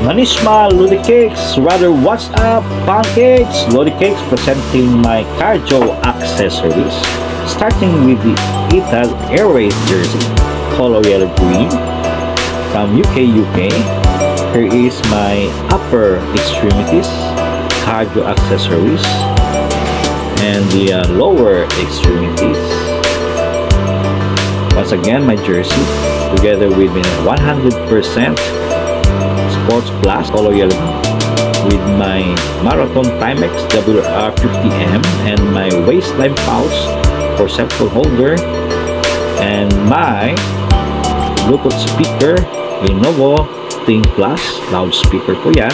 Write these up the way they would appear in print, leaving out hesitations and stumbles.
Manishma Lodi Cakes, rather what's up pancakes? Lodi Cakes presenting my cardio accessories, starting with the Etihad Airways jersey, color yellow green from UK. Here is my upper extremities cardio accessories and the lower extremities. Once again, my jersey together with 100% Sports Plus color yellow with my Marathon Timex WR50M and my waistline pouch for sample holder and my Bluetooth speaker Lenovo Think Plus loudspeaker po yan,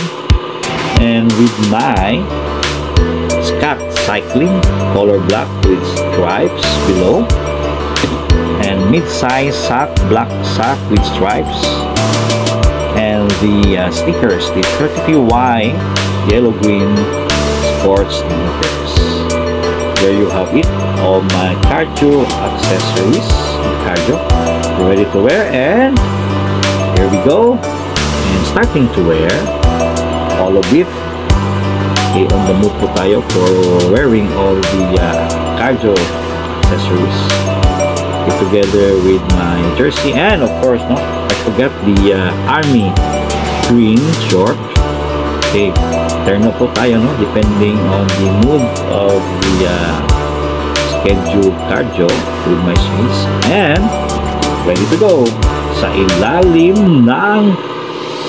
and with my Scott Cycling color black with stripes below and mid-size sock, black sock with stripes, and the stickers, the 33Y yellow green sports sneakers. There you have it, all my cardio accessories, cardio ready to wear, and here we go, and starting to wear all of it. Okay, on the mood po tayo for wearing all the cardio accessories. Okay, together with my jersey, and of course, no, I forgot the army green short. Okay, turn na po tayo, no, depending on the mood of the scheduled cardio with my shades, and ready to go sa ilalim ng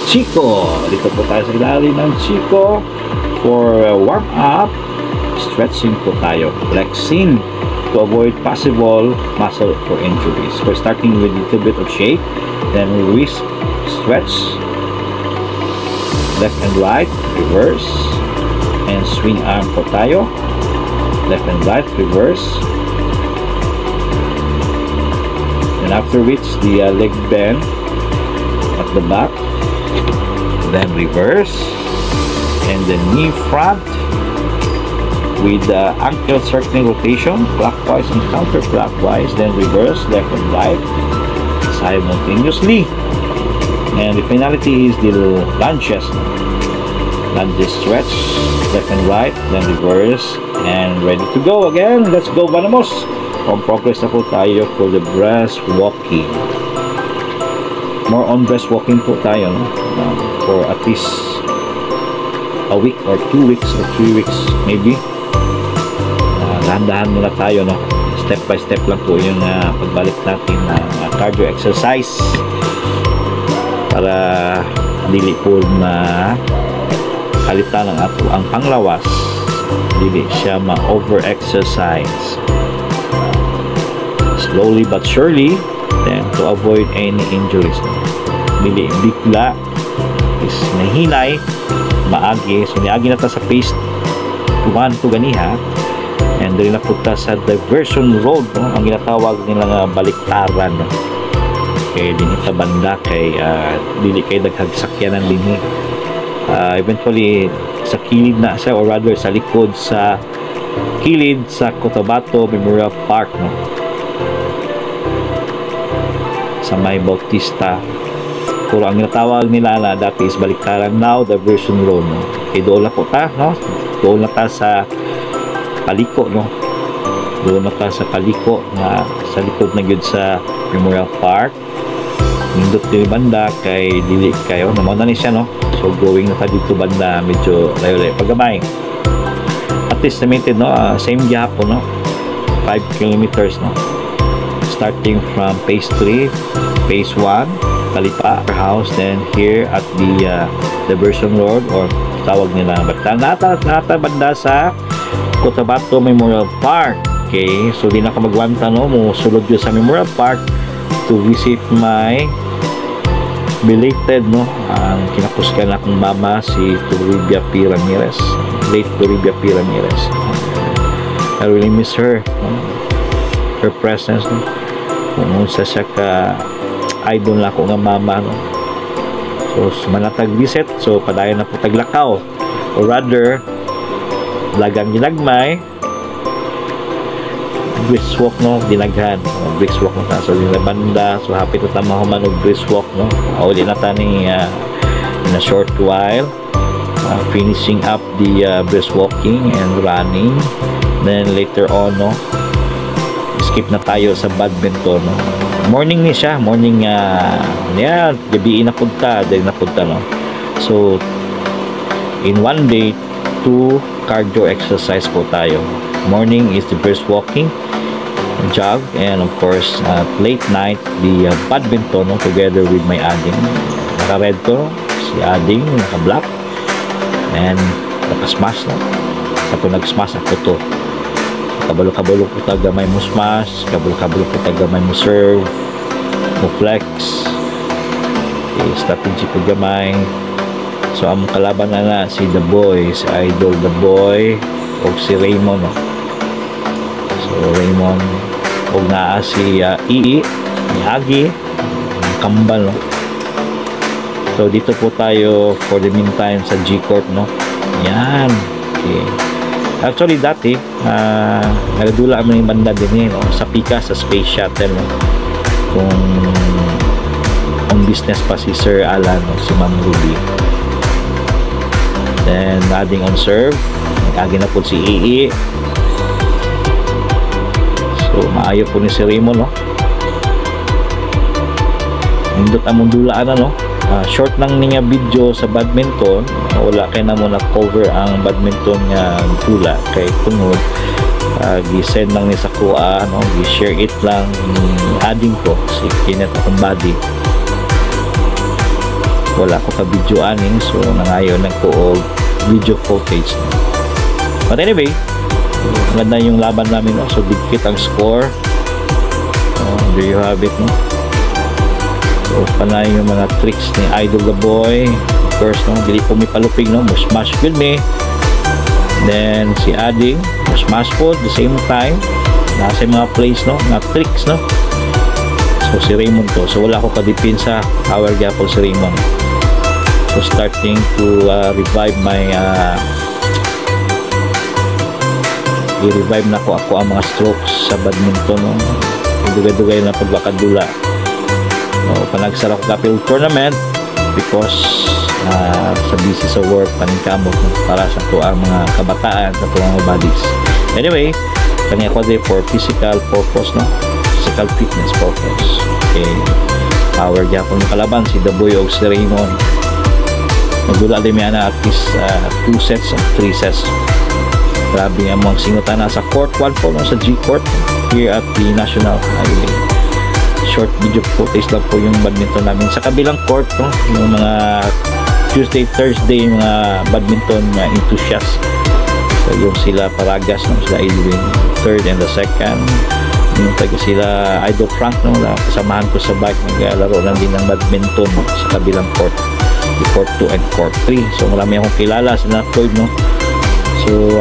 Chico. Dito po tayo sa ilalim ng Chico for warm up. Stretching po tayo, flexing to avoid possible muscle or injuries. We're starting with a little bit of shake, then wrist stretch, left and right, reverse, and swing arm po tayo, left and right, reverse, and after which the leg bend at the back, then reverse, and the knee front with the ankle circling rotation clockwise and counterclockwise, then reverse, left and right simultaneously, and the finality is the lunges stretch, left and right, then reverse, and ready to go again. Let's go, vamos. On progress na po tayo for the breast walking. More on breast walking po tayo, no? For at least a week or 2 weeks or 3 weeks maybe. Dahan-dahan muna tayo, no? Step by step lang po yung pagbalik natin ng cardio exercise para dili po na kalitan ng ato ang panglawas, dili siya ma-over exercise. Slowly but surely, then to avoid any injuries, no? Dili bigla is nahinay maagi, so niagi na ta sa phase 1 to ganiha, and dili na punta sa diversion road, no? Ang ginatawag nila nga baliktaran, no? Kay dinhi ta banda kay dili kay daghang sakyanan dinhi. Eventually sa kilid na siya, or rather sa likod sa kilid sa Cotabato Memorial Park, no? Sa may Bautista. Pero ang ginatawag nila na dati is baliktaran, now diversion road, no? Kay doon na po ta, no? Doon na ta sa Paliko, no? Doon na ta sa Paliko na sa likod na gyud sa Memorial Park. Nindot din banda kay dili kayo naman na ni siya, no? So going na ta dito banda medyo layo-layo pagamay. At estimated, no, same gihapon, no, 5 kilometers, no, starting from phase 3, phase 1 Talipa house, then here at the diversion road, or tawag nila nata banda sa Cotabato Memorial Park. Okay, so di na ka magwanta, no, mo sulod yun sa Memorial Park to visit my belated, no, ang kinapuskan na akong mama, si Toribia P. Ramirez, late Toribia P. Ramirez. I really miss her, her presence, no? Kung sa siya ka idol na ako nga mama, no? So manatag visit, so padayon na po taglakaw, or rather lagang ginagmay brisk walk, no, dinaghan brisk walk na ta, so dinabanda, so happy to tama human og brisk walk, no, uli na ta ni in a short while, finishing up the brisk walking and running. Then later on, no, skip na tayo sa badminton, no. Morning ni siya, morning yeah, gabi na punta, dahil napunta, no. So in one day, 2 cardio exercise po tayo. Morning is the brisk walking, jog, and of course late night the badminton, no, together with my ading. Naka-red ko, si ading naka-black, and naka-smash, no. Ako nag-smash ako to. Kabalo-kabalo ko tagamay mo smash, kabalo-kabalo ko tagamay mo serve, mo flex, strategy ko gamay. So ang kalaban na si The Boy, si Idol The Boy, o si Raymond, no? So Raymond, o nga si Ii, Miyagi, Kambal, no? So dito po tayo for the meantime sa G-Court, no? Yan. Okay. Actually dati nagadula kami ng banda din, no? Sa Pika, sa Space Shuttle, no? Kung on business pa si Sir Alan, no? Si Ma'am Ruby. Then adding on serve, nag-agi na po si Ii. So maayo po ni si Raymond, no? Nindot among dulaan, no? Short lang niya video sa badminton, wala kay na mo na cover ang badminton nga dula kay tungod gi-send lang ni sa kuha, no, gi-share it lang adding ko si Kenneth akong body, wala ko ka video aning, so nangayon nagko video footage, no. But anyway, maganda yung laban namin, no? So dikit ang score, there you have it, no? So panay yung mga tricks ni Idol The Boy, of course, no, dili po may palupig, no, mo smash with me. Then si Ading mo smash po the same time, nasa mga plays, no, mga tricks, no. So si Raymond to, so wala ko kadipinsa, power gapol si Raymond. So starting to revive my i-revive na ko ako ang mga strokes sa badminton, no. Dugay-dugay na pagbakadula. So, panagsara ko kapil tournament because sa busy sa work, paningkamot, no, para sa to ang mga kabataan, sa to ang mga bodies. Anyway, kanya ko din for physical purpose, no, physical fitness purpose. Okay, power gyapon ng kalaban si The Boy o si Raymond. Nagdula din niya na at least 2 sets and 3 sets. Grabe ang mga singutan na sa court 1 po, no, sa G-Court here at the National Highway. Short video footage lang po yung badminton namin sa kabilang court, no, yung mga Tuesday, Thursday, yung mga badminton enthusiasts. So yung sila Paragas, no, sila Edwin, third and the second, yung taga sila Idol Frank, no, kasamahan ko sa bike, naglaro lang din ng badminton, no, sa kabilang court, court 2 and court 3. So marami akong kilala sa Floyd, no. So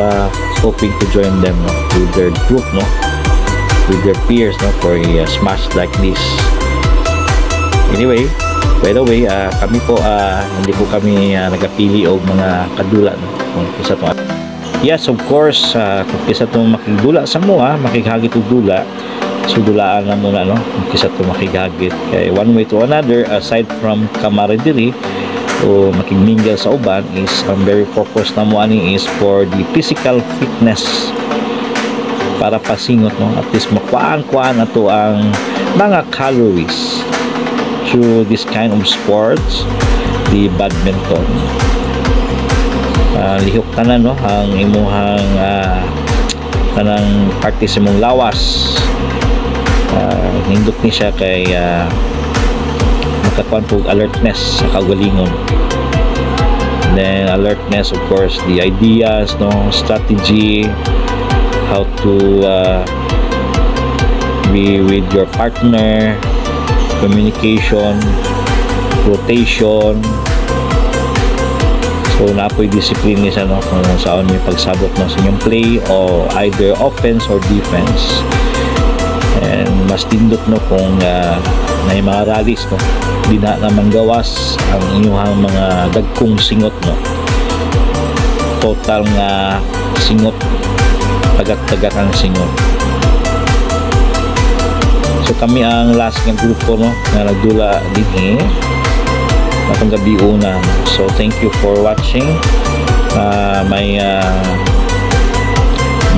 hoping to join them, no, with their group, no, with their peers, no, for a smash like this. Anyway, by the way, kami po hindi po kami nagapili og mga kadula, no, kung kisa to. Yes, of course, kung kisa to makigdula sa mo, makighagit og dula, so dulaan na muna, no, kung kisa to makighagit kay one way to another, aside from camaraderie o makigmingle sa uban, is ang very focus na mo ani is for the physical fitness, para pasingot, no, at least makuhaan ato ang mga calories through this kind of sports, the badminton. Lihok tanan, no, ang imuhang tanang parte sa mong lawas, nindot ni siya kay makakuan po alertness sa kagalingon. Then alertness, of course, the ideas, no, strategy, how to be with your partner, communication, rotation. So napoy discipline niya, no, kung saan may pagsabot ng inyong play o either offense or defense. And mas tindot, no, kung may mga rallies, no, di na naman gawas ang inyong mga dagkong singot, no, total nga singot, tagak-tagak ang singot. So kami ang last ng grupo, no, na nagdula din Matong gabi una. So thank you for watching my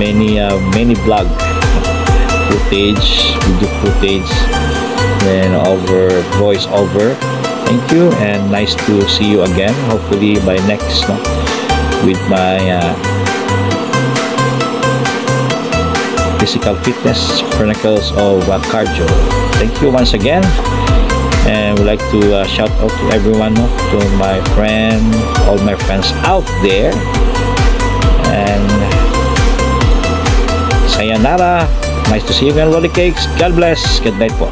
many vlog footage, video footage, then over voice over. Thank you, and nice to see you again, hopefully by next, no, with my physical fitness chronicles of cardio. Thank you once again, and would like to shout out to everyone, no, to my friend, all my friends out there, and sayonara. Nice to see you again, Rolly Cakes. God bless. Good night po.